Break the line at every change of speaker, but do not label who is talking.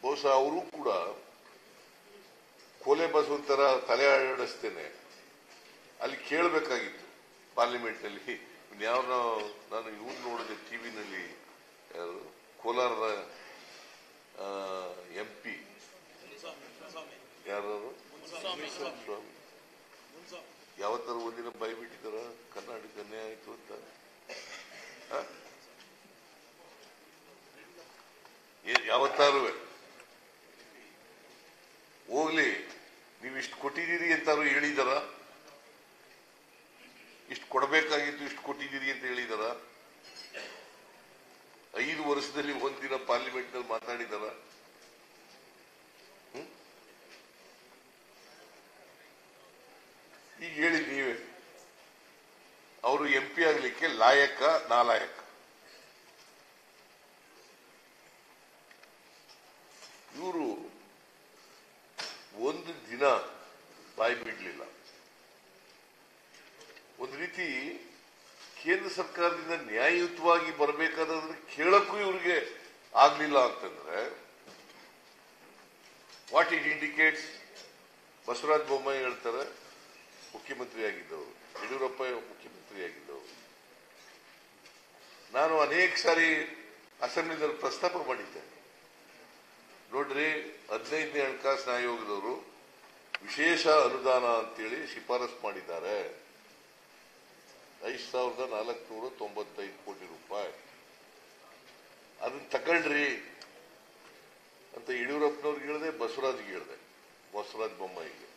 ಬಹುಶಃ ಅವರು ಕೂಡ ಕೋಲೆ ಬಸವಂತರ ತಲೆ ಆಡಿಸ್ತೇನೆ ಅಲ್ಲಿ ಕೇಳಬೇಕಾಗಿತ್ತು ಪಾರ್ಲಿಮೆಂಟ್ ನಲ್ಲಿ. ಯಾವ ನಾನು ಇವ್ರು ನೋಡಿದೆ ಟಿವಿನಲ್ಲಿ, ಯಾರು ಕೋಲಾರದ MP ಯಾರು ಯಾವತ್ತಾರು ಒಂದಿನ ಬಾಯಿ ಬಿಟ್ಟಿದಾರ ಕರ್ನಾಟಕ ಅನ್ಯಾಯ ಆಯ್ತು ಅಂತ? ಯಾವತ್ತಾರು ಹೋಗ್ಲಿ, ನೀವು ಇಷ್ಟು ಕೊಟ್ಟಿದ್ದೀರಿ ಅಂತಾರು ಹೇಳಿದಾರ? ಇಷ್ಟು ಕೊಡಬೇಕಾಗಿತ್ತು, ಇಷ್ಟು ಕೊಟ್ಟಿದ್ದೀರಿ ಅಂತ ಹೇಳಿದಾರ? 5 ವರ್ಷದಲ್ಲಿ ಒಂದಿನ ಪಾರ್ಲಿಮೆಂಟ್ ನಲ್ಲಿ ಮಾತಾಡಿದಾರ? ಈಗ ಹೇಳಿ ನೀವೇ, ಅವರು MP ಆಗ್ಲಿಕ್ಕೆ ಲಾಯಕ ನಾಲಾಯಕ? ಇವರು ಒಂದು ದಿನ ಬಾಯಿ ಬಿಡ್ಲಿಲ್ಲ. ಒಂದು ರೀತಿ ಕೇಂದ್ರ ಸರ್ಕಾರದಿಂದ ನ್ಯಾಯಯುತವಾಗಿ ಬರಬೇಕಾದ್ರೆ ಕೇಳಕ್ಕೂ ಇವ್ರಿಗೆ ಆಗ್ಲಿಲ್ಲ ಅಂತಂದ್ರೆ what it indicates? Basavaraja Bommai ಹೇಳ್ತಾರೆ ಮುಖ್ಯಮಂತ್ರಿ ಆಗಿದ್ದವರು, ಯಡಿಯೂರಪ್ಪ ಮುಖ್ಯಮಂತ್ರಿ ಆಗಿದ್ದವರು. ನಾನು ಅನೇಕ ಸಾರಿ ಅಸೆಂಬ್ಲಿನಲ್ಲಿ ಪ್ರಸ್ತಾಪ ಮಾಡಿದ್ದೆ, ನೋಡ್ರಿ 15ನೇ ಹಣಕಾಸಿನ ಆಯೋಗದವರು ವಿಶೇಷ ಅನುದಾನ ಅಂತೇಳಿ ಶಿಫಾರಸು ಮಾಡಿದ್ದಾರೆ, 5,495 ಕೋಟಿ ರೂಪಾಯಿ. ಅದನ್ನ ತಗೊಳ್ರಿ ಅಂತ ಯಡಿಯೂರಪ್ಪನವ್ರಿಗೆ ಹೇಳಿದೆ, ಬಸವರಾಜ್ ಬೊಮ್ಮಾಯಿಗೆ.